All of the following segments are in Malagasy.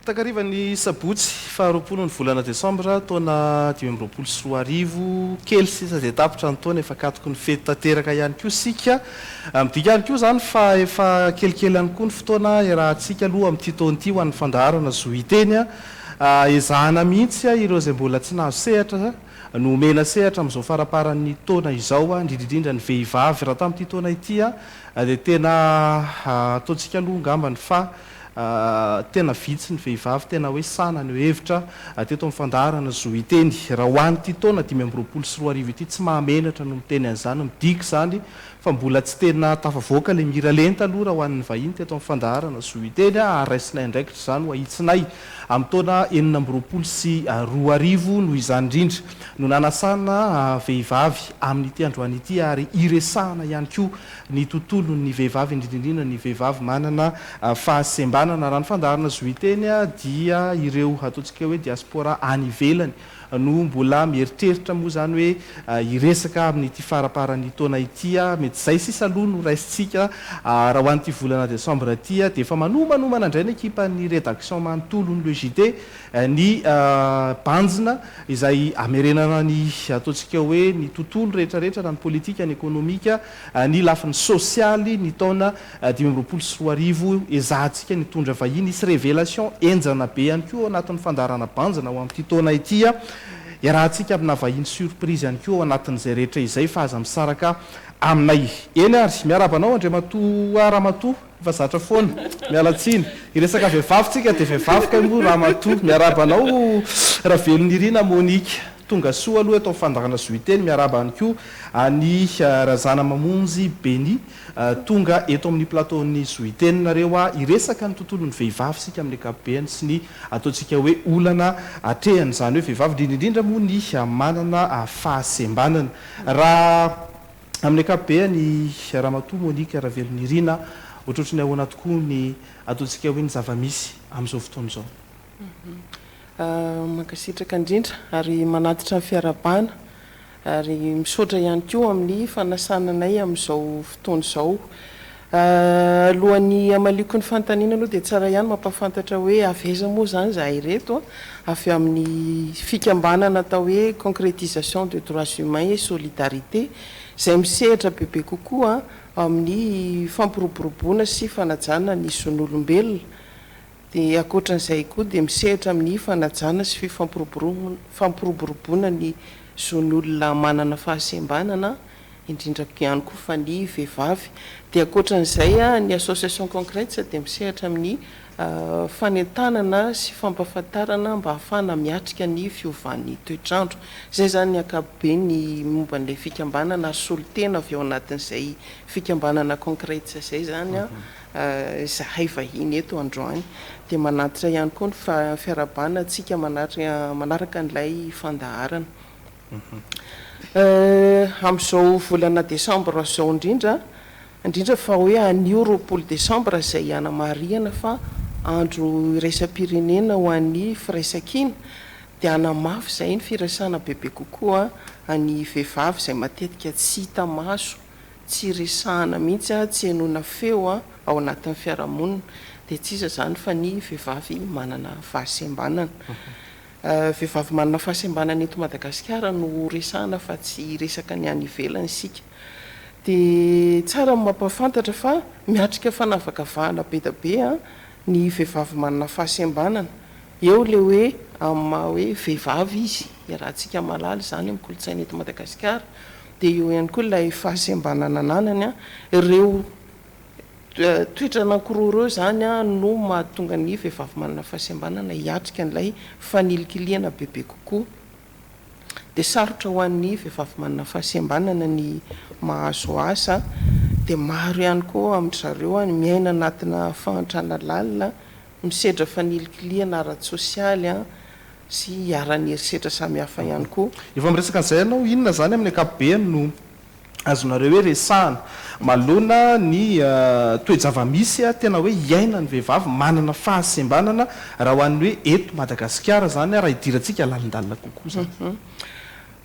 Takarivan'ny sabotsy faharoapolo ny volana desambra taona 2024 kely sisa izay tapitra ny taona efa katoko ny fety tanteraka ihany koa sika midika ihany koa zany fa efa kelikely ihany koa ny fotoana iarahantsika aloha amin'ity taona ity ho an'ny fandaharana zoiteny ezahana mihitsy ireo izay mbola tsy nahazo sehatra no mena sehatra amin'izao faraparan'ny taona izao indrindrindrindra ny vehivavy raha tamin'ity taona ity dia tena ataontsika aloha ngambany fa tena vitsy ny vehivavy tena hoe sanany hevitra teto amin'ny fandaharana zoiteny raha hoan'ity taona 2024 ity tsy mahamenatra no miteny an'izany midika zany fa mbola tsy tena tafavoaka le miralenta aloha raha hoan'ny vahiny teto amin'ny fandaharana zoiteny araisina indraikitra zany ho ahitsinay amin'ny taona 2024 no izany indrindra no nanasana vehivavy amin'ity androany ity ary iresahana ihany koa ny tontolo ny vehivavy indrindrindrindra ny vehivavy manana fahasembanana raha ny fandaharana zoiteny dia ireo ataontsika hoe diaspora any ivelany no mbola mieritreritra moa zany hoe iresaka amin'ity faraparan'ny taona ity mety izay sisa aloha no raisitsika raha hoan'ity volana desambra ity dia efa manomanomana indray ny ekipa ny rédaction manontolo ny logité ny banjina izay amerenana ny ataontsika hoe ny tontolo rehetrarehetra raha ny politika ny ekonomika ny lafiny sosialy ny taona 2024 ezahantsika ny tondra vahiny isy révélation enjana be ihany koa anatin'ny fandaharana banjina ho amin'ity taona ity iarahantsika amina vahiny surprise ihany koa ao anatin'izay rehetra izay fa aza misaraka aminay eny ary miarabanao Andriamatoa Ramatoa fa zatra foana mialatsiny iresaka vehivavitsika dia vehivavika moa Ramatoa miarabanao Ravelony Irina Monique tonga soa aloha eto fandaharana zoiteny miarabany koa ny razana mamonjy Beny tonga eto amin'ny plateaun'ny zoiteny nareo iresaka ny tontolon'ny vehivavy sika amin'ny ankapobeny sy ny ataontsika hoe olana atrehany zany hoe vehivavy indrindrindra moa ny manana fahasembanana raha amin'ny ankapobeny Ramatoa Monique Ravelony Irina ohatrohatry ny ahoana tokoa ny ataontsika hoe ny zavamisy amin'izao fotoana izao. Mankasitraka indrindra ary manatitra ny fiarabana ary misaotra ihany koa amin'ny fanasananay amin'izao fotoana izao. Alohan'ny amaliko ny fanontaniana aloha dia tsara ihany mampafantatra hoe aveza moa zany zahay reto avy amin'ny fikambanana atao hoe concrétisation de droits humains et solidarité izay misehatra bebe kokoa amin'ny fampiroboroboana sy fanajana ny zon'olombelona. Dia ankoatran'izay koa dia misehatra amin'ny fanajana sy fampiroboroboana ny zon'olona manana fahasembanana indrindra ihany koa fa ny vehivavy. Dia ankoatran'izay ny association concrète dia misehatra amin'ny fanentanana sy fampafantarana mba hahafana miatrika ny fiovan'ny toetrandro. Izay zany ny ankapobeny momba n'ilay fikambanana solitena avy ao anatin'izay fikambanana concrète izay zany zahay vahiny eto androany. Dia manatitra ihany koa ny fiarabana antsika manaraka n'ilay fandaharana. Amin'izao volana desambra izao indrindra fa hoe anio roapolo desambra izay hanamariana fa andro iraisam-pirenena ho an'ny firaisan-kina dia hanamafy izay ny firasana bebe kokoa any vehivavy izay matetika tsy hita maso tsy resahana mihitsy tsy henoina feo ao anatin'ny fiarahamonina dia tsy iza zany fa ny vehivavy manana fahasembanana. Vehivavy manana fahasembanana eto Madagasikara no resahana fa tsy resaka ny any ivelany isika. Dia tsara mampafantatra fa miatrika fanavakavahana be da be ny vehivavy manana fahasembanana. Eo le hoe amin'ny hoe vehivavy izy iarahantsika malaly zany amin'ny kolontsaina eto Madagasikara. Dia eo ihany koa ilay fahasembanana ananany ireo toetra anankiroa zany no mahatonga ny vehivavy manana fahasembanana hiatrika n'ilay fanilikiliana bebe kokoa. Dia sarotra ho an'ny vehivavy manana fahasembanana ny mahazo asa dia maro ihany koa amin'ny zareo ny miaina anatina fahantrana lalina misedra fanilikiliana ara-tsosialy sy ara-ny herisetra samihafa ihany koa. Efa miresaka an'izay ianao inona zany amin'ny ankapobeny no azonareo hoe resahana malona ny toe-javamisy tena hoe iaina ny vehivavy manana fahasembanana raha ho an'ny hoe eto Madagasikara zany raha hidirantsika lalindalina kokoa zany.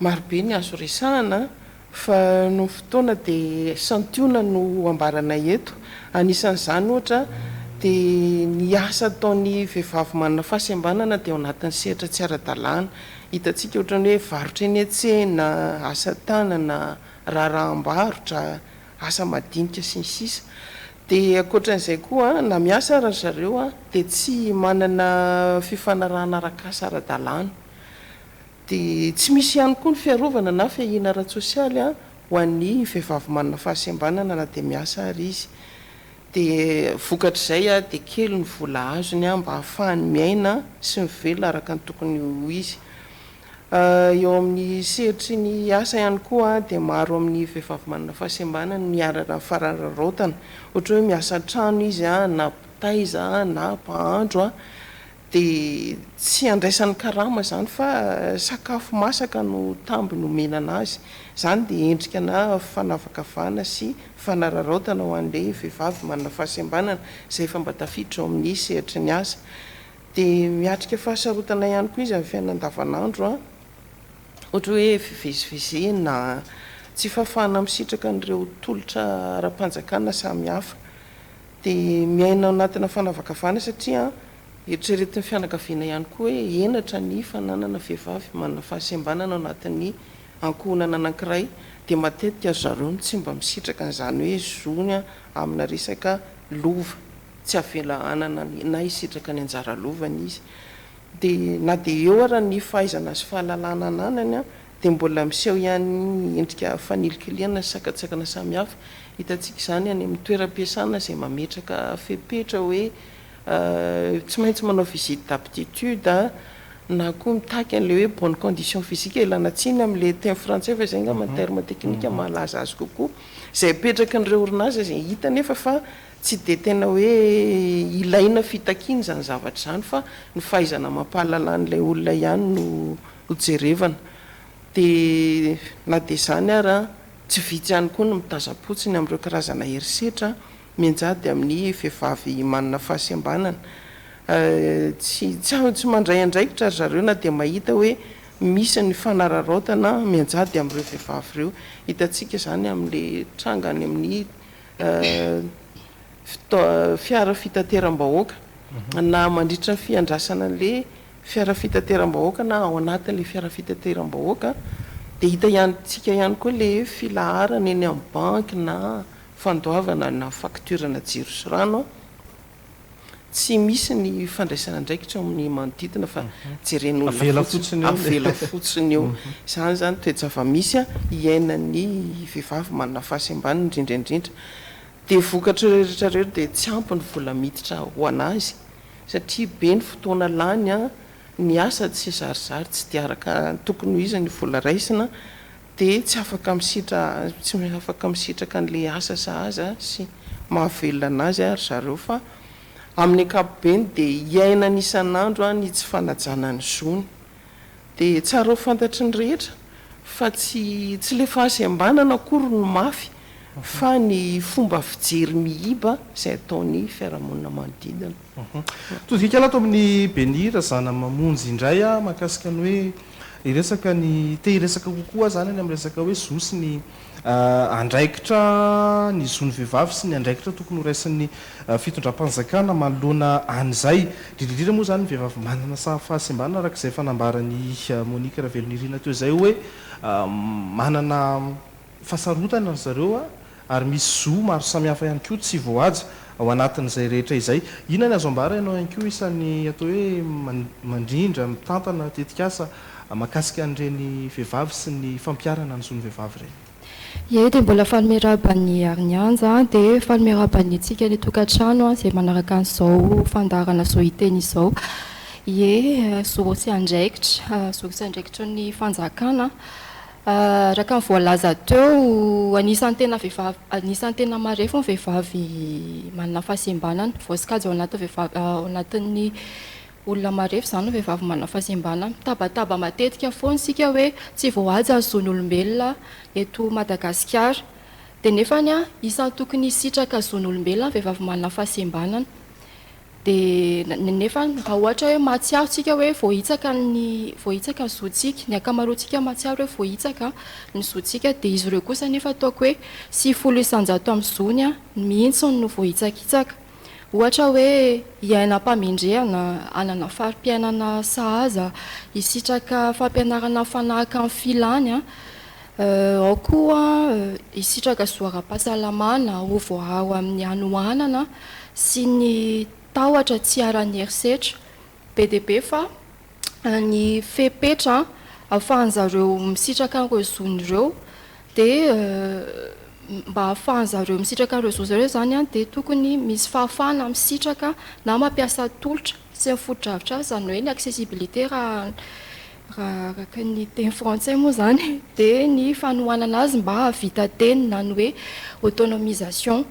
Marobe ny azo resahana fa no fotoana dia santiona no ambaranay eto. Anisan'izany ohatra dia ny asa ataony vehivavy manana fahasembanana dia ao anatin'ny sehatra tsy ara-dalàna. Hitantsika ohatrany hoe varotra eny an-tsena, asa tanana, raharaham-barotra, asa madinika sy ny sisa. Dia ankoatran'izay koa na miasa ara zareo dia tsy manana fifanarahana arak'asa ara-dalàna. Dia tsy misy ihany koa ny fiarovana na fiahiana ara-tsosialy ho an'ny vehivavy manana fahasembanana na dia miasa ary izy. Dia vokatr'izay dia kely ny vola azony mba hahafahany miaina sy mivela araka ny tokony ho izy. Eo amin'ny sehatry ny asa ihany koa dia maro amin'ny vehivavy manana fahasembanana ny arana farararaotana. Ohatra hoe miasa trano izy na mpitaiza na mpahandro dia tsy andraisan'ny karama zany fa sakafo masaka no tamby no menana azy. Zany dia endrika na fanavakavahana sy fanararaotana ho an'ilay vehivavy manana fahasembanana izay efa mba tafiditra ao amin'ny sehatry ny asa. Dia miatrika fahasarotana ihany koa izy amin'ny fiainana andavanandro ohatra hoe fivezivezena, tsy fahafahana misitraka an'ireo tolotra ara-panjakana samihafa. Dia miaina ao anatina fanavakavahana satria eritreretin'ny fianakaviana ihany koa hoe enatra ny fananana vehivavy manana fahasembanana ao anatin'ny ankohonana anankiray. Dia matetika zareo ny tsy mba misitraka n'izany hoe zony amina resaka lova, tsy avela anana na hisitraka ny anjara lovany izy. Dia na dia eo ara ny fahaizana sy fahalalana ananany dia mbola miseho ihany endrika fanilikiliana sy sakatsakana samihafa. Hitantsika izany any amin'ny toeram-piasana izay mametraka fepetra hoe tsy maintsy manao visite d'aptitude na koa mitaky an'ilay hoe bonne condition physique. Ilana tsiny amin'ilay teny frantsay fa izay angamba terme teknika mahalaza azy kokoa, izay apetraka an'ireo orinasa izay hita nefa fa tsy dia tena hoe ilaina fitakiana izany zavatra izany fa ny fahaizana mampahalala n'ilay olona ihany no jerevana. Dia na dia izany ara tsy vitsy ihany koa no mitaza-potsiny amin'ireo karazana herisetra mianjady amin'ny vehivavy manana fahasembanana. Tsy mandray andraikitra zareo na dia mahita hoe misy ny fanararaotana mianjady amin'ireo vehivavy ireo. Hitantsika izany amin'ilay trangany amin'ny fiara fitateram-bahoaka na mandritra ny fiandrasana an'ilay fiara fitateram-bahoaka na ao anatin'ilay fiara fitateram-bahoaka. Dia hita tsika ihany koa ilay filaharana eny amin'ny banky na fandoavana na fakturana jiro sy rano. Tsy misy ny fandraisana andraikitra amin'ny manodidina fa jeren'olona avela fotsiny eo. Izany toe-java-misy iainan'ny vehivavy manana fahasembanana indrindraindrindra. Dia vokatra rehetra rehetra dia tsy ampy ny vola miditra ho anazy satria be ny fotoana lany ny asa tsy zarizary, tsy dia araka tokony ho izy ny vola raisina. Dia tsy afaka misitraka an'ilay asa sahaza sy mahavelona anazy ary zareo fa amin'ny ankapobeny dia iaina ny isan'andro ny tsy fanajana ny zony. Dia tsara ho fantatry ny rehetra fa tsy ilay fahasembanana akory no mafy fa ny fomba fijery mihiba izay ataony fiarahamonina manodidina. Tozika lato amin'ny Benira zana mamonjy indray mahakasika ny hoe iresaka ny te hiresaka kokoa zany any amin'ny resaka hoe zosy ny andraikitra ny zony vehivavy sy ny andraikitra tokony ho raisin'ny fitondram-panjakana manoloana an'izay. Indrindrindra moa zany ny vehivavy manana fahasembanana araka izay fanambarany Monique Ravelonirina teo izay hoe manana fahasarotana zareo ary misy zo maro samihafa ihany koa tsy voaja ao anatin'izay rehetra izay. Inona ny azo ambara ianao ihany koa isan'ny atao hoe mandrindra mitantana tetikasa mahakasika an'ireny vehivavy sy ny fampiarana ny zony vehivavy ireny? Ie, dia mbola falmeraban'ny arianja dia falmeraban'ny antsika ny tokantrano izay manaraka an'izao fandarana izao hiteny izao. Ie, zorosy andraikitra ny fanjakana. Raka ny voalaza teo anisan'ny tena marefo ny vehivavy manana fahasembanana. Voasikajo ao anatin'ny olona marefo izany ny vehivavy manana fahasembanana. Tabataba matetika foana isika hoe tsy voaja zon'olombelona eto Madagasikara. Dia nefany isan'ny tokony hisitraka zon'olombelona vehivavy manana fahasembanana. Dia nefa raha ohatra hoe mahatsiaro tsika hoe voahitsaka ny zotsika, ny akamaroantsika mahatsiaro hoe voahitsaka ny zotsika, dia izy ireo kosa nefa ataoko hoe 900 amin'ny zony mihitsy no voahitsakitsaka. ohatra hoe iainam-pamindrehana anana farim-piainana sahaza isitraka fampianarana fanahaka amin'ny filany ao koa isitraka soara-pahasalamana ho voao amin'ny anohanana sy ny tahotra tsy ara-ny herisetra be dia be fa ny fepetra ahafahan'zareo misitraka an'ireo zon'ireo dia mba ahafahan'zareo misitraka an'ireo zon'ireo zany dia tokony misy fahafahana misitraka na mampiasa tolotra sy ny foto-dravitra zany hoe ny accessibilité raha araka ny teny frantsay moa zany dia ny fanohanana azy mba havita teny na ny hoe autonomisation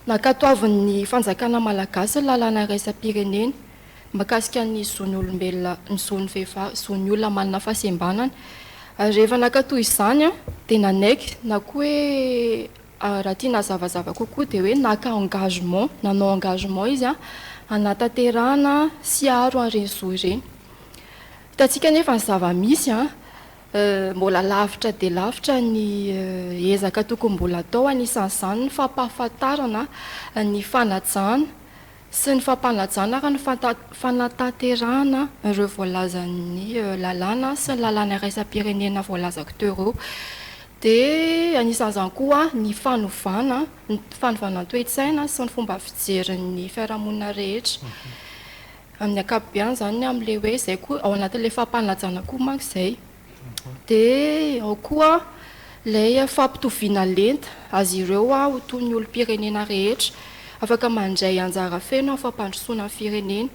nakatoavin'ny fanjakana malagasy lalàna raisam-pirenena makasika ny zon'ny olombelona ny zon'ny vehivavy zon'ny olona manana fahasembanana rehefa nakatoy izany dia nanaiky na koa hoe raha tia nazavazava kokoa dia hoe naka engagement nanao engagement izy hanatanterahana sy aharo an'ireny zo ireny hitantsika nefa ny zava-misy mbola lavitra dia lavitra ny ezaka tokony mbola atao anisan'izany ny fampahafantarana ny fanajana sy ny fampanajana raha ny fanatanterahana ireo voalazan'ny lalàna sy ny lalàna raisam-pirenena voalazako teo ireo dia anisan'izany koa ny fanovana ny fanovana toe-tsaina sy ny fomba fijerin'ny fiarahamonina rehetra amin'ny ankapobeny zany amin'ilay hoe izay koa ao anatin'ilay fampanajana koa manko izay dia ao koa ilay fampitoviana lenta azy ireo ho toy ny olom-pirenena rehetra afaka mandray anjara feno amin'ny fampandrosoana ny firenena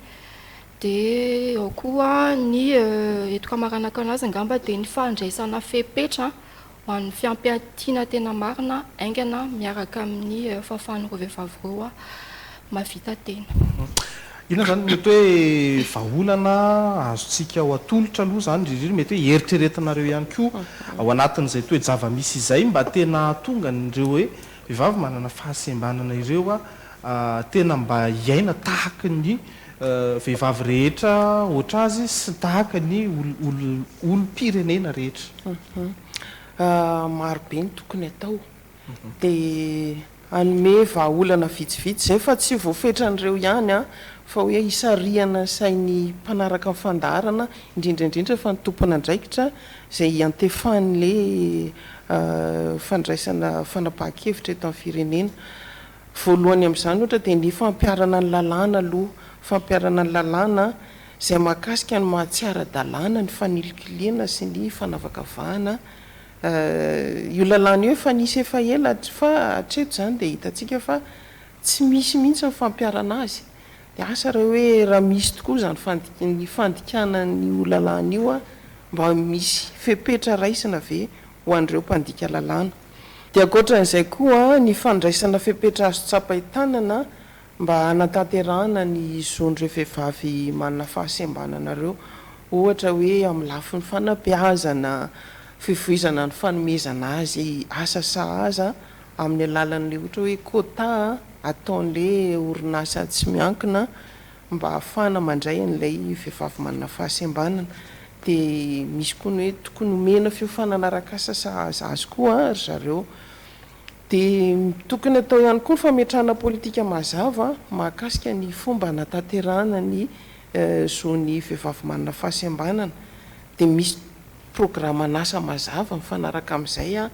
dia ao koa ny eto kamaranako anazy angamba dia ny fandraisana fepetra ho an'ny fiampiantiana tena marina aingana miaraka amin'ny fahafahan'ireo vehivavy ireo mahavita tena. Ina zany mety hoe vaholana azontsika ho atolotra aloha zany indrindra mety hoe eritreretinareo ihany koa ao anatin'izay toe-java-misy izay mba tena tonga nireo hoe vehivavy manana fahasembanana ireo tena mba iaina tahaka ny vehivavy rehetra ohatra azy sy tahaka ny olom-pirenena rehetra. Marobe ny tokony atao dia anome vahaolana vitsivitsy zay fa tsy voafetran'ireo ihany fa hoe isariana sainy mpanaraka amin'ny fandaharana indrindraindrindra fa ny tompona andraikitra izay antefan'le fandraisana fanapahan-kevitra eto amin'ny firenena voalohany amin'izany ohatra dia ny fampiarana ny lalàna aloha fampiarana ny lalàna izay mahakasika ny mahatsiara-dalàna ny fanilikiliana sy ny fanavakavahana io lalàna io efa nisy efa ela fa hatreto zany dia hitantsika fa tsy misy mihitsy ny fampiarana azy dia asa raha hoe raha misy tokoa zany ny fandikana ny lalàna io mba misy fepetra raisina ve ho an'ireo mpandika lalàna dia ankoatran'izay koa ny fandraisana fepetra azo tsapaitanana mba hanatanterahana ny zon'ireo vehivavy manana fahasembanana ireo ohatra hoe amin'ny lafin'ny fanabeazana fivoizana ny fanomezana azy asa sahaza amin'ny alalan'le ohatra hoe quota ataon'le orinasa tsy miankina mba ahafahana mandray an'ilay vehivavy manana fahasembanana dia misy koa ny hoe tokony omena fiofanana arak'asa sahaza azy koa ry zareo dia tokony atao ihany koa ny fametrahana politika mazava mahakasika ny fomba hanatanterahana ny zon'ny vehivavy manana fahasembanana dia misy programa nasa mazava mifanaraka amin'izay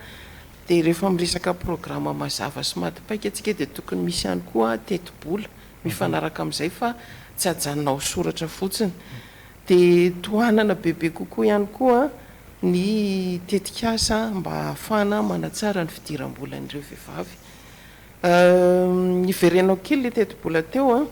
dia rehefa miresaka programa mazava sy matipaika atsika dia tokony misy ihany koa teti-bola mifanaraka amin'izay fa tsy ajanonao soratra fotsiny dia tohanana bebe kokoa ihany koa ny tetikasa mba ahafahana manatsara ny fidiram-bolan'ireo vehivavy iverenao kely le teti-bola teo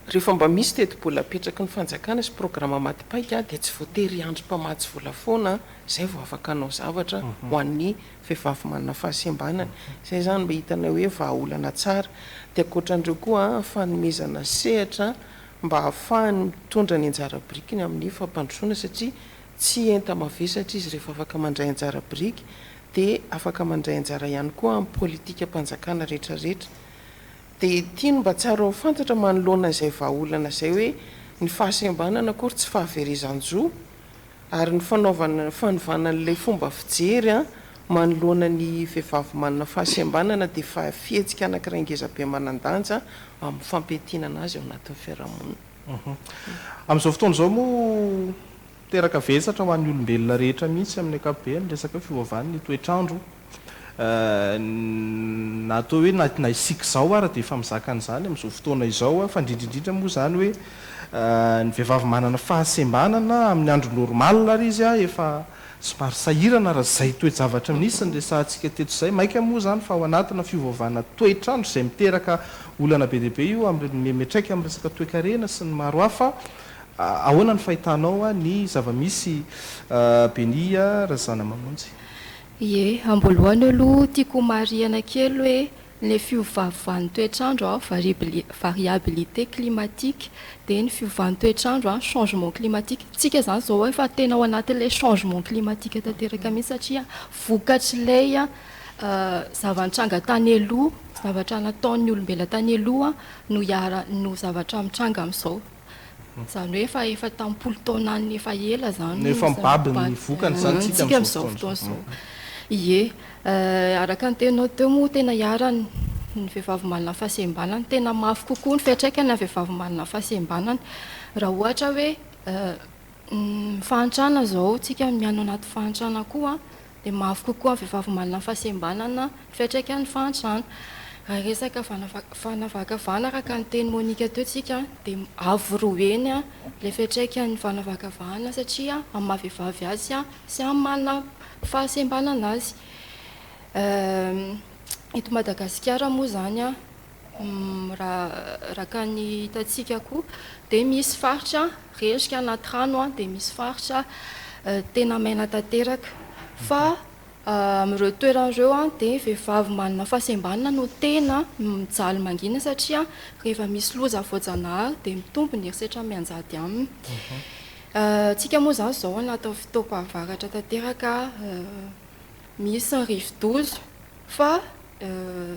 rehefa mba misy teti-bola apetraky ny fanjakana sy programa matipaika dia tsy voatery andro mpamatsy vola foana zay vao afaka anao zavatra ho an'ny vehivavy manana fahasembanana izay zany mba hitana hoe vahaolana tsara dia ankoatran'ireo koa fanomezana sehatra mba ahafahany mitondra ny anjara birikiny amin'ny fampandrosoana satria tsy enta mavesatra izy rehefa afaka mandray anjara biriky dia afaka mandray anjara ihany koa amin'ny politika mpanjakana rehetrarehetra dia tiany mba tsara ho fantatra manoloana izay vahaolana izay hoe ny fahasembanana akory tsy fahaverezan-jo ary ny fanovana n'ilay fomba fijery manoloana ny vehivavy manana fahasembanana dia fa fihetsika anankiray ngezabe manandanja amin'ny fampientinana azy ao anatin'ny fiarahamonina. Amin'izao fotoana izao moa teraka vesatra ho an'ny olombelona rehetra mihitsy amin'ny ankapobeny resaka fiovaovan'ny toetrandro. Na atao hoe na isika izao ary dia efa mizaka an'izany amin'izao fotoana izao fa indrindrindrindra moa izany hoe ny vehivavy manana fahasembanana amin'ny andro normal ary izy efa somary sahirana raha izay toe-javatra misy ny resantsika teto izay maika moa izany fa ao anatina fiovaovana toetrandro izay miteraka olana be deaibe io amin'ny metraika amin'ny resaka toe-karena sy ny maro hafa. Ahoana ny fahitanao ny zava-misy Benia Razana Mamonjy? Ie, amboalohany aloha tiako mariana kely hoe le fiovaovan'ny toetrandro variabilité climatique dia ny fiovan'ny toetrandro changement climatique. Tsika zany zao efa tena ao anatin'ilay changement climatique tanteraka mihitsy satria vokatrilay zavatra tany aloha, zavatra nataon'ny olombelona tany aloha no zavatra mitranga amin'izao. Zany hoe efa tampolo taona any efa ela zany. Efa mibaby ny vokany zany tsika amin'izao fotoana izao. Ie, araka ny tenao teo moa tena iarany ny vehivavy manana fahasembanana, tena mafy kokoa ny fiantraikany amin'ny vehivavy manana fahasembanana. Raha ohatra hoe fahantrana zao tsika miano anaty fahantrana koa dia mafy kokoa ny vehivavy manana fahasembanana fiantraikany fahantrana. Raha resaka fanavakavana araka ny teny Monika teo tsika dia avo roeny le fiantraikan'ny fanavakavahana satria amin'ny mahavehivavy azy sy amin'ny manana fahasembanana azy. Eto Madagasikara moa zany raha ka ny hitantsika koa dia misy faritra resika anaty rano dia misy faritra tena maina tanteraka fa amin'ireo toeran'ireo dia vehivavy manana fahasembanana no tena mijaly mangina satria rehefa misy loza voajanahary dia mitombo ny herisetra mianjady aminy. Tsika moa zany izao anaty fotoam-pahavaratra tanteraka misy ny rivo-dozo fa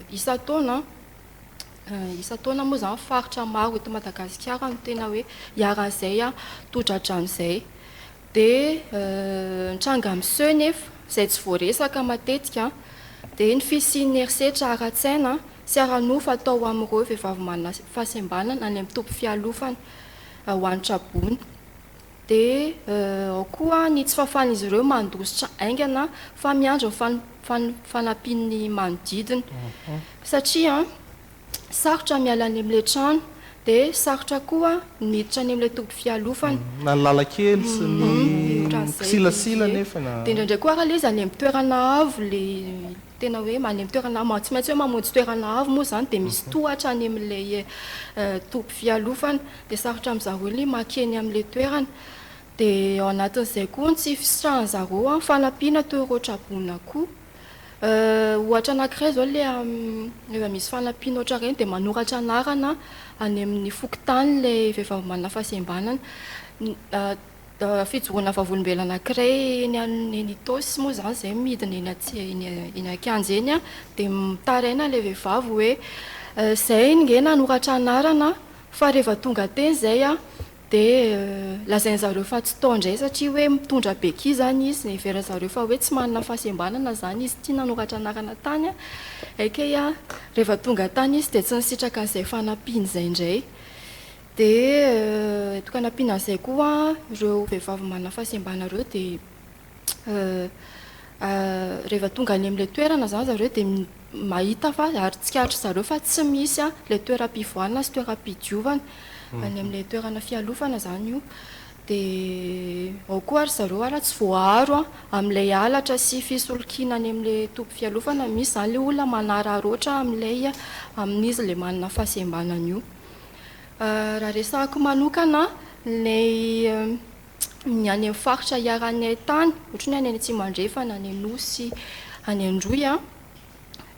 isa-taona moa zany faritra maro eto Madagasikara no tena hoe iaran'izay todradranoizay dia nitranga amin'iseo nefa izay tsy voaresaka matetika dia ny fisian'ny herisetra ara-tsaina sy ara-nofa atao amin'ireo vehivavy manana fahasembanana any amin'ny tompy fialofana ho an'ny trabony. Dia ao koa ny tsy fahafahan'izy ireo mandositra aingana fa miandro fanampian'ny manodidina satria sarotra miala any amin'ilay trano dia sarotra koa miditra any amin'ilay tompy fialofana na ny lalakely sy ny silasila nefa dia indraindray koa raha le izy any amin'ny toerana avo le tena hoe any amin'ny toerana avo tsy maintsy hoe mamonjy toerana avo moa zany dia misy tohatra any amin'ilay tompy fialofana dia sarotra amin'izareo ilay makeny amin'ilay toerana. Dia ao anatin'izay koa ny tsy fisitrahan'izareo fanampiana toa ireo trabona koa. Ohatra anankiray izao rehefa misy fanampiana ohatra ireny dia manoratra anarana any amin'ny fokontany ilay vehivavy manana fahasembanana. Fijoroana vavolombelona anankiray eny Itosy moa zany izay midina eny Ankanja eny dia mitaraina ilay vehivavy hoe izay nge nanoratra anarana fa rehefa tonga teny izay dia lazain'izareo fa tsy tao indray satria hoe mitondra beky zany izy ny heveran'izareo fa hoe tsy manana fahasembanana zany izy tia nanoratra anarana tany rehefa tonga tany izy dia tsy nisitraka an'izay fanampiana izay indray. Dia toka nampiana an'izay koa ireo vehivavy manana fahasembanana ireo dia rehefa tonga any amin'ilay toerana zany zareo dia mahita fa ary tsikatra zareo fa tsy misy ilay toeram-pivoanana sy toeram-pidiovana any amin'ilay toerana fialofana zany io. Dia ao koa ary zareo tsy voaharo amin'ilay halatra sy fisolokina any amin'ilay tompy fialofana misy zany ilay olona manararoatra amin'izy ilay manana fahasembanana io. Raha resahako manokana ny any amin'ny faritra iaran'ny tany ohatra ny any Tsimandrefana, any Anosy, any Androy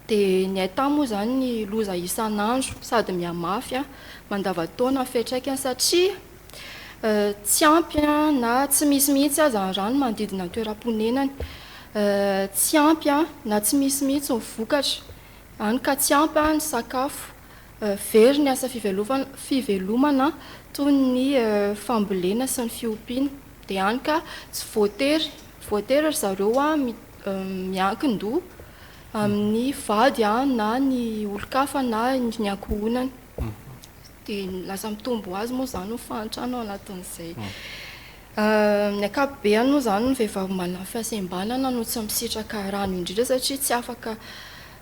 dia ny aitany moa zany ny loza isan'andro sady mihamafy mandavataona fiantraikany satria tsy ampy na tsy misy mihitsy aza ny rano manodidina ny toeram-ponenany, tsy ampy na tsy misy mihitsy ny vokatra any ka tsy ampy ny sakafo very ny asa fivelomana toy ny fambolena sy ny fiompiana dia any ka tsy voatery ry zareo miankin-doha amin'ny vady na ny olo-kafa na ny ankohonany dia lasa mitombo azy moa zany ho fantrano ao anatin'izay. Ny akapobeany moa zany ny vehivavy manana fahasembanana no tsy misitraka rano indrindra satria tsy afaka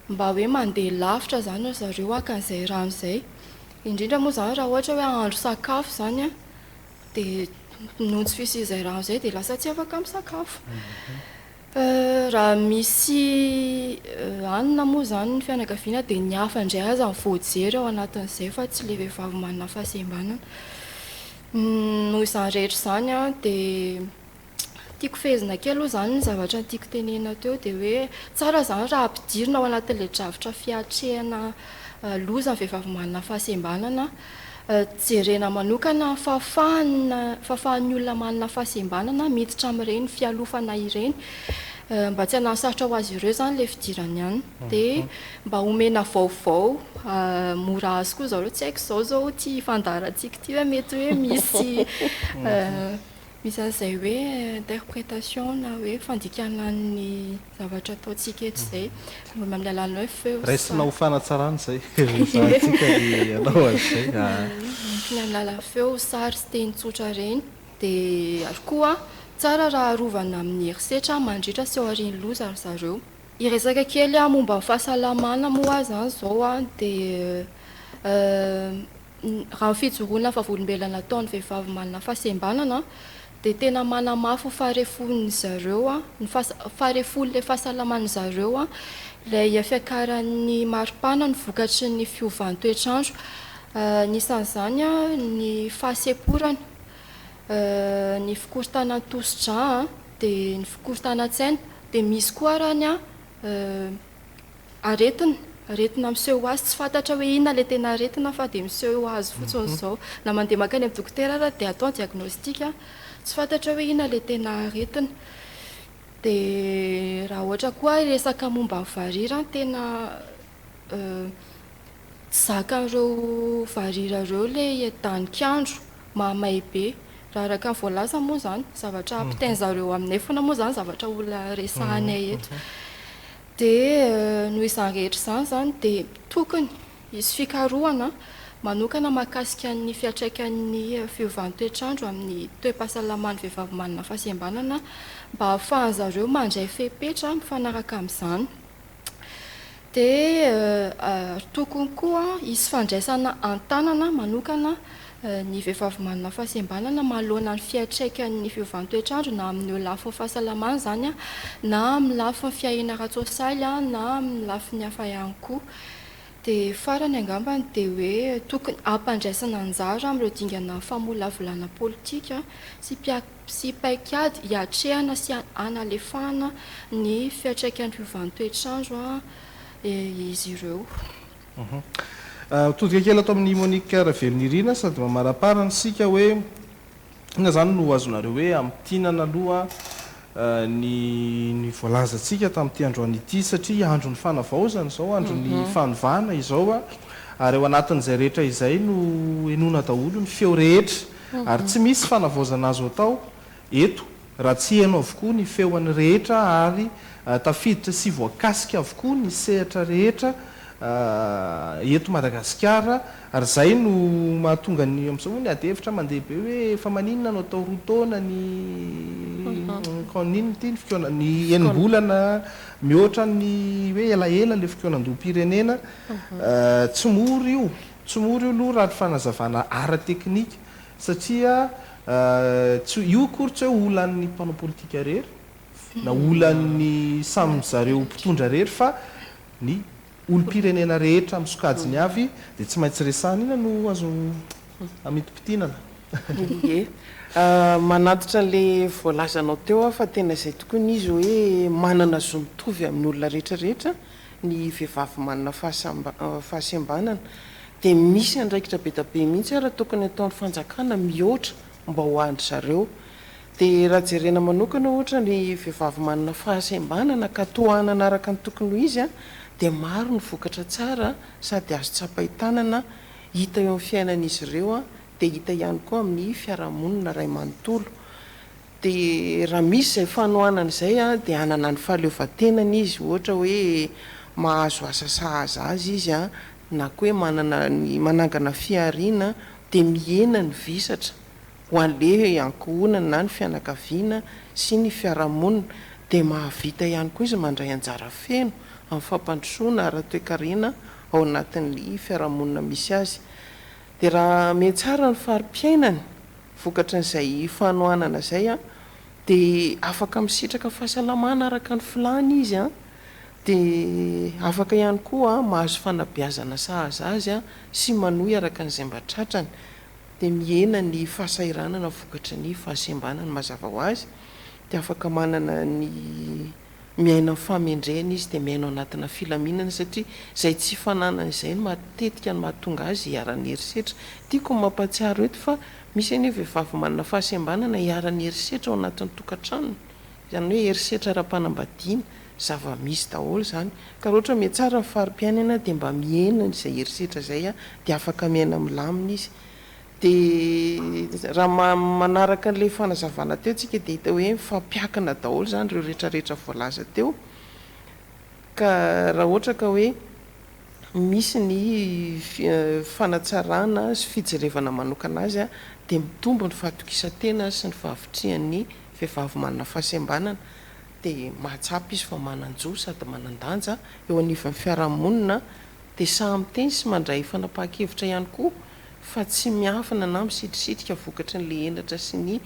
mba hoe mandeha lavitra zany ry zareo akan'izay rano izay. Indrindra moa zany raha ohatra hoe ahandro sakafo zany a dia noho tsy fisy izay rano izay dia lasa tsy afaka misakafo. Raha misy anina moa zany ny fianakaviana dia ny hafa indray aza mivoajery ao anatin'izay fa tsy ilay vehivavy manana fahasembanana. Noho izany rehetra izany a dia tiako fehezina kely aloha zany ny zavatra tiako tenena teo dia hoe tsara zany raha ampidirina ao anatin'ilay dravitra fiatrehana loza ny vehivavy manana fahasembanana, jerena manokana fahafahan'ny olona manana fahasembanana miditra amin'ireny fialofana ireny mba tsy hanasarotra ho azy ireo zany ilay fidirany ihany, dia mba omena vaovao mora azy koa zareo tsy haiko zao ty fandarantsika ty hoe mety hoe misy an'izay hoe interprétation na hoe fandikanan'ny zavatra ataontsika eto izay amin'ny alalan'ny hoe feo raisina ho fanatsarana izay zantsika ny anao azy izay ny alalan'ny feo sary sy teny tsotra ireny. Dia ary koa tsara raha arovana amin'ny herisetra mandritra sy ao aorian'ny loza ry zareo. Iresaka kely momba fahasalamana moa zany zao dia raha ny fijoroana fahavolombelana ataon'ny vehivavy manana fahasembanana dia tena manamafy faharefon'ny zareo ny faharefon'ilay fahasalaman'ny zareo ilay fiakaran'ny maripana ny vokatry ny fiovan'ny toetrandro. Nisan'izany ny fahaseporana, ny fikorontanan'ny tosi-dra dia ny fikorontanan-tsaina, dia misy koa arany aretina miseho azy tsy fantatra hoe inona ilay tena aretina fa dia miseho azy fotsiny izao na mandeha makany amin'ny dokotera dia atao diagnostika tsy fantatra hoe inona ilay tena aretina. Dia raha ohatra koa resaka momba ny varira tena zakan'ireo varira ireo ilay danik'andro mahamay be raha araka ny voalaza moa zany zavatra ampitainy zareo aminay foana moa zany zavatra olona resahanay eto. Dia noho izany rehetra izany dia tokony hisy fikarohana manokana mahakasika ny fiantraikan'ny fiovan'ny toetrandro amin'ny toe-pahasalaman'ny vehivavy manana fahasembanana mba ahafahan zareo mandray fepetra mifanaraka amin'izany. Dia tokony koa hisy fandraisana an-tanana manokana ny vehivavy manana fahasembanana manoloana ny fiantraikan'ny fiovan'ny toetrandro na amin'ny lafin'ny fahasalamana zany na amin'ny lafin'ny fiahiana ara-tsosialy na amin'ny lafin'ny hafa ihany koa. Dia farany angambany dia hoe tokony ampandraisana anjara amin'ireo dingana famolavolana politika sy paikady hiatrehana sy analefahana ny fiantraikan'ny fiovan'ny toetrandro izy ireo. Todika kely atao amin'ny Monique Ravelonirina sady mamaraparana sika hoe ina zany no azonareo hoe amtinana aloha ny voalazantsika tamin'ity androany ity satria andro ny fanavaozana izao andro ny fanovana izao ary ao anatin'izay rehetra izay no enona daholo ny feo rehetra ary tsy misy fanavaozana azo atao eto raha tsy hainao avokoa ny feoan'ny rehetra ary tafiditra sy voakasika avokoa ny sehatra rehetra eto Madagasikara ary zay no mahatonga ny amin'izao ny adevitra mandeha be hoe fa maninona no atao roa taona ny kaninona ty ny fikoana ny enim-bolana mihoatra ny hoe elaela le fikoanan-doham-pirenena tsy mora io aloha raha fanazavana ara-teknika satria io kory tsy hoe olan'ny mpanao politika rery na olan'ny samy zareo mpitondra rery fa ny olo-pirenena rehetra amin'ny sokajiny avy dia tsy maintsy resahana ina no azo amidi-pitinana. Ie manatitra an'ilay voalazanao teo fa tena izay tokony izy hoe manana zo mitovy amin'ny olona rehetrarehetra ny vehivavy manana fahasembanana dia misy andraikitra be da be mihitsy raha tokony ataon'ny fanjakana mihoatra mba ho andry zareo. Dia raha jerena manokana ohatra ny vehivavy manana fahasembanana ka tohanana araka ny tokony ho izy dia maro ny vokatra tsara sady azo tsapaitanana hita eo amin'ny fiainan'izy ireo dia hita ihany koa amin'ny fiarahamonina ray manontolo. de raha misy zay fanoanana izay a de anana ny fahaleovatenany izy ohatra hoe mahazo asasahaza azy izy a na koa hoe manana ny manangana fiariana de miena ny visatra ho an'le ankohonana na ny fianakaviana sy ny fiarahamonina de mahavita ihany koa izy mandray anjara feno amin'ny fampandrosoana ara-toekarena ao anatin'ny fiarahamonina misy azy de raha metsara ny fari-piainany vokatra n'izay fanoanana zay a de afaka misitraka fahasalamana araka ny filany izy a de afaka ihany koa mahazo fanabeazana sahaza azy a sy manohy araka n'izay mba tratrany de miena ny fahasairanana vokatra ny fahasembanany mazava ho azy de afaka manana ny miaina ny famendrena izy de miaino anatina filaminana satria zay tsy fananana izay matetika ny mahatonga azy hiara-ny herisetra tiako mampatsiaro eto fa misy eny vehivavy manana fahasembanana hiara-ny herisetra ao anatin'ny tokantrano izany hoe herisetra ra-panambadiana zava-misy daholo zany ka raha ohatra metsara ny fari-piainana de mba miena n'izay herisetra zay a de afaka miaina milamina izy de raha manaraka n'le fanazavana teo tsika de hita hoe mifampiakana daholo zany reo rehetrarehetra voalaza teo ka raha ohatra ka hoe misy ny fanatsarana sy fijerevana manokana azy a de mitombo ny fahatokisantena sy ny fahavitrihan'ny vehivavy manana fahasembanana de mahatsapy izy fa manan-jo sady manan-danja eo anivon'ny fiarahamonina de samy teny sy mandray fanapahan-kevitra ihany koa fa tsy miafina na misitrisitra vokatra n'le enatra sy ny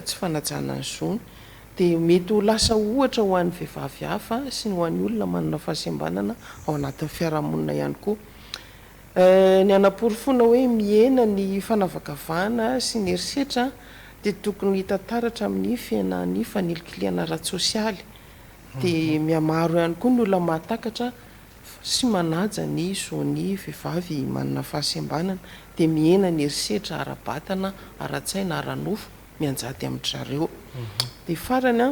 tsy fanajana ny zony de mety ho lasa ohatra ho an'ny vehivavy hafa sy ny ho an'ny olona manana fahasembanana ao anatin'ny fiarahamonina ihany koa ny anam-porofona hoe miena ny fanavakavahana sy ny herisetra de tokony hitantaratra amin'ny fiainan'ny fanelikiliana ara-tsosialy de miamaro ihany koa ny olona mahatakatra sy manaja ny zon'ny vehivavy manana fahasembanana de miena ny herisetra ara-batana ara-tsaina ara-nofo mianjady amin'ny zareo de farany a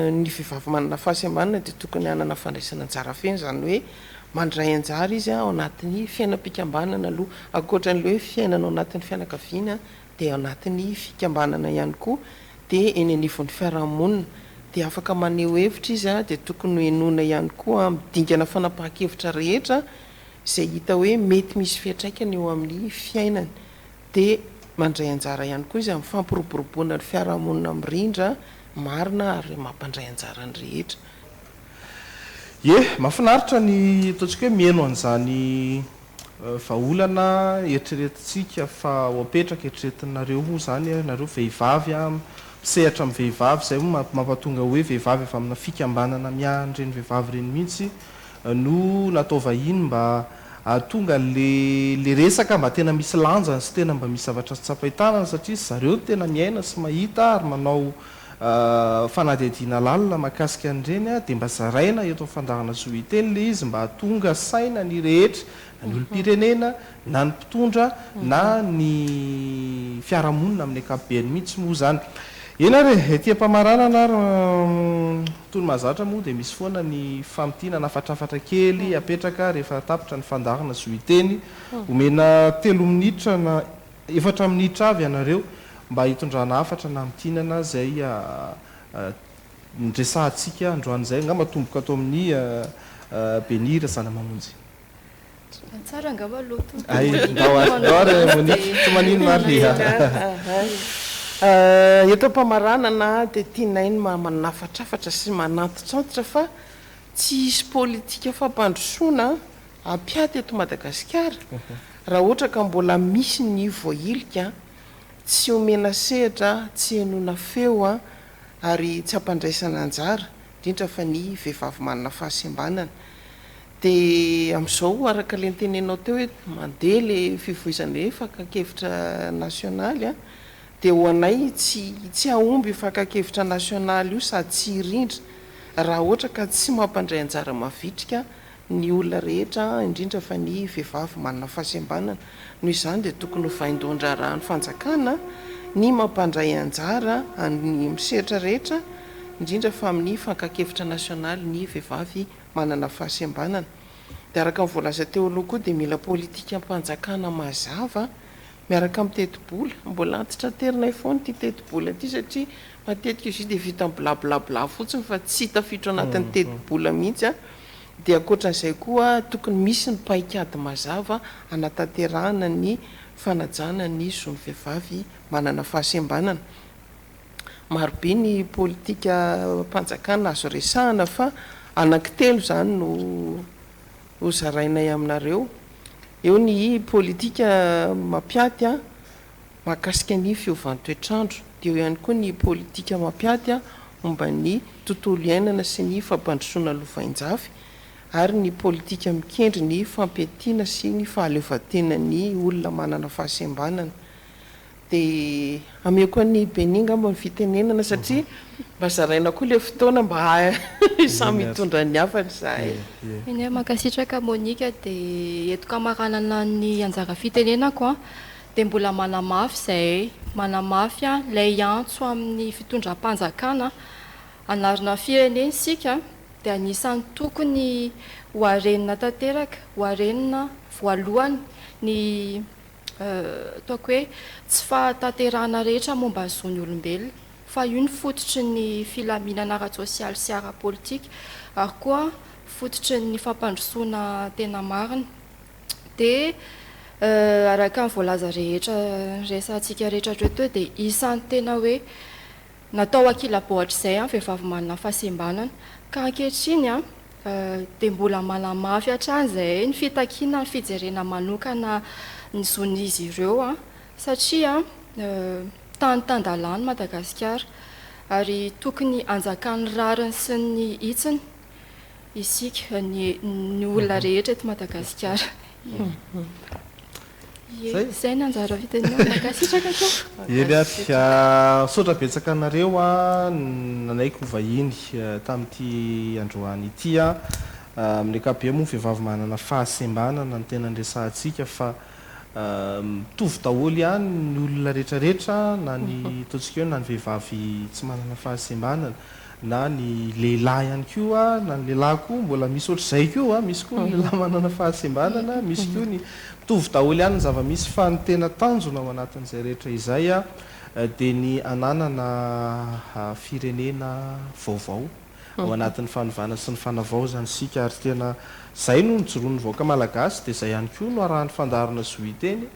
ny vehivavy manana fahasembanana de tokony hanana fandraisana anjara feny zany hoe mandray anjara izy ao anatin'ny fiainam-pikambanana aloha ankoatran'le hoe fiainana ao anatin'ny fianakaviana de ao anatin'ny fikambanana ihany koa de eny anivon'ny fiarahamonina de afaka maneho hevitra izy a de tokony enona ihany koa midingana fanapahan-kevitra rehetra zay hita hoe mety misy fiatraikany eo amin'ny fiainany de mandray anjara ihany koa izy amin'ny fampiroboroboana ny fiarahamonina mirindra marina ary mampandray anjara ny rehetra mahafinaritra ny ataontsika hoe mieno an'izany vaolana eritreretintsika fa ho apetraka eritreretinareo ho zany nareo vehivavy a misehatra amin'ny vehivavy zay mampatonga hoe vehivavy efa amina fikambanana miandreny vehivavy reny mihitsy no natao vahiny mba tonga le resaka mba tena misy lanjany sy tena mba misy zavatra sy tsapaitanana satria zareo tena miaina sy mahita ary manao fanadihadiana lalina mahakasika an'ireny a de mba zaraina eto fandarana zoiteny le izy mba tonga saina ny rehetra na ny olom-pirenena na ny mpitondra na ny fiarahamonina amin'ny ankapobeny mihitsy moa zany ena re etym-pamarana na tony mahazatra moa de misy foana ny famitiana nafatrafatra kely apetraka rehefa tapitra ny fandarana zoiteny omena 3 minitra na 4 minitra avy ianareo mba hitondrana afatra na mitinana zay ndresahantsika androan'izay nga matomboka atao amin'ny benira zana mamonjy tsara angamba loto tsy manino marya eto mpamaranana de tianainy manafatrafatra sy manantotrantitra fa tsy isy politika fampandrosoana ampiaty eto Madagasikara raha ohatra ka mbola misy ny voailika tsy omena sehatra tsy enona feo a ary tsy ampandraisana anjara indrindra fa ny vehivavy manana fahasembanana de amin'izao araka le ntenenao teo hoe mandeha le fivoizana hoe fakakevitra nasionaly a de ho anay tsy aomby fakakevitra nasionaly io sady tsy irindra raha ohatra ka tsy mampandray anjara mavitrika ny olona rehetra indrindra fa ny vehivavy manana fahasembanana noho izany de tokony ho vaindondra raha ny fanjakana ny mampandray anjara ny misehatra rehetra indrindra fa amin'ny fankakevitra nasionaly ny vehivavy manana fahasembanana de araka ny voalaza teo aloha koa de mila politika mpanjakana mazava miaraka amin'ny teti-bola mbola antitra terina foana ty teti-bola ty satria matetika izy dia vita amin'ny blablabla fotsiny fa tsy tafidro anatin'ny teti-bola mihitsy a dia ankoatran'izay koa tokony misy ny paikady mazava anatanterahana ny fanajana ny zony vehivavy manana fahasembanana. Marobe ny politika mpanjakana azo resahana fa anankitelo zany no zarainay aminareo. Eo ny politika mampiaty a mahakasika ny fiovantoetrandro, dia eo ihany koa ny politika mampiaty a momba ny tontolo iainana sy ny fampandrosoana lovain-jafy, ary ny politika mikendry ny fampetiana sy ny fahaleovatenany olona manana fahasembanana. Dia ameko ny beninga mba ny fitenenana satria mba zaraina koa le fotoana mba samy mitondra ny hafany zahay. Eny makasitraka Monika dia eto kamaranana ny anjara fitenenako a dia mbola manamafy zahay, manamafy a ilay antso amin'ny fitondram-panjakana anarina firenena sika dia anisan'ny tokony hoarenina tanteraka, hoarenina voalohany ny ataoko hoe tsy fahatanterahana rehetra momba ny zon'ny olombelona fa io ny fototry ny filaminana ara-tsosialy sy ara-politika ary koa fototry ny fampandrosoana tena marina. Dia araka ny voalaza rehetra resantsika rehetra reto dia isan'ny tena hoe natao akila-boatra izay a vehivavy manana fahasembanana ka ankehitriny a dia mbola manamafy hatrany izay ny fitakiana ny fijerena manokana ny zon'izy ireo a satria tany tandalany Madagasikara ary tokony anjakan'ny rariny sy ny hitsiny isika ny olona rehetra eto Madagasikara. Zay ny anjara fitenenana makasitraka ko. Eny ary sotra betsaka anareo a nanaiko vahiny tamin'ity androany ity a amin'ny ankapobeny moa vehivavy manana fahasembanana ny tena andresahantsika fa mitovy daholo ihany ny olona rehetrarehetra na ny ataontsika hoe na ny vehivavy tsy manana fahasembanana na ny lehilahy ihany koa na ny lehilahy koa mbola misy ohatr'izay koa misy koa ny lehilahy manana fahasembanana, misy koa ny mitovy daholo ihany ny zava-misy fa ny tena tanjona ao anatin'izay rehetra izay a dia ny ananana firenena vaovao ao anatin'ny fanovana sy ny fanavaozana sika ary tena zay no nijoroan'ny vahoaka malagasy dia zay ihany koa no arahan'ny fandarana zoiteny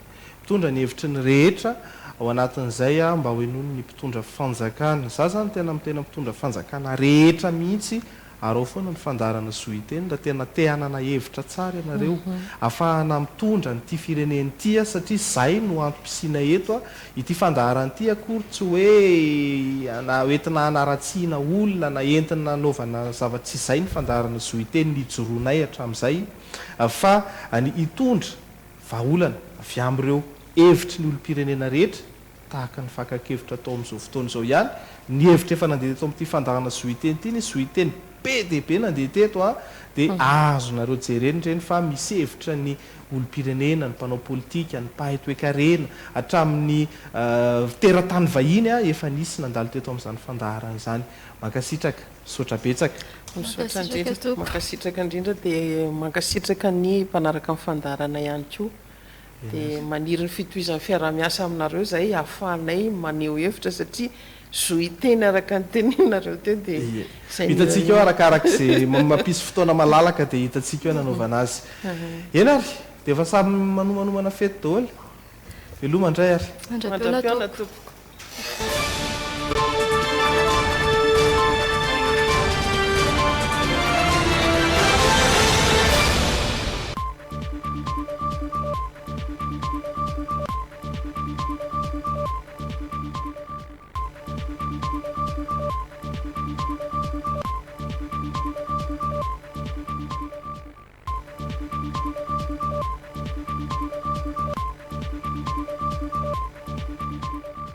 mitondra ny hevitry ny rehetra ao anatin'izay a mba hoenony ny mpitondra fanjakana. Za zany tena mitondra fanjakana rehetra mihitsy ary ao foana ny fandarana zoiteny raha tena te hanana hevitra tsara ianareo ahafahana mitondra nyity fireneny ity a satria zay no antom-pisina eto a ity fandarana ity akory tsy hoe na oentina hanaratsiana olona na entina nanaovana zava-tsy izay ny fandarana zoiteny nijoroanay hatramin'izay fa ny hitondra vahaolana avy amin'ireo hevitry ny olom-pirenena rehetra tahaka ny fakakevitra atao amin'izao fotoana izao ihany ny hevitra efa nandeha teto amin'ity fandarana zoiteny ity ny zoiteny be dia be nandeha teto a dia azonareo jereny reny fa misy hevitra ny olom-pirenena, ny mpanao politika, ny mpahay toe-karena hatramin'ny teratany vahiny a efa nisy nandalo teto amin'izany fandarana izany. Mankasitraka sotra betsaka. Mankasitraka indrindra dia mankasitraka ny mpanaraka amin'ny fandarana ihany koa dia maniry ny fitohizan'ny fiarah-miasa aminareo zay ahafahanay maneho hevitra satria zoiteny araka ny tenenareo teo dia hitatsika eo arakarak'izay mampisy fotoana malalaka dia hitatsika eo nanaovana azy. Eny ary dia efa samy manomanomana fety daholo veloma indray ary Andram-peona tompoko.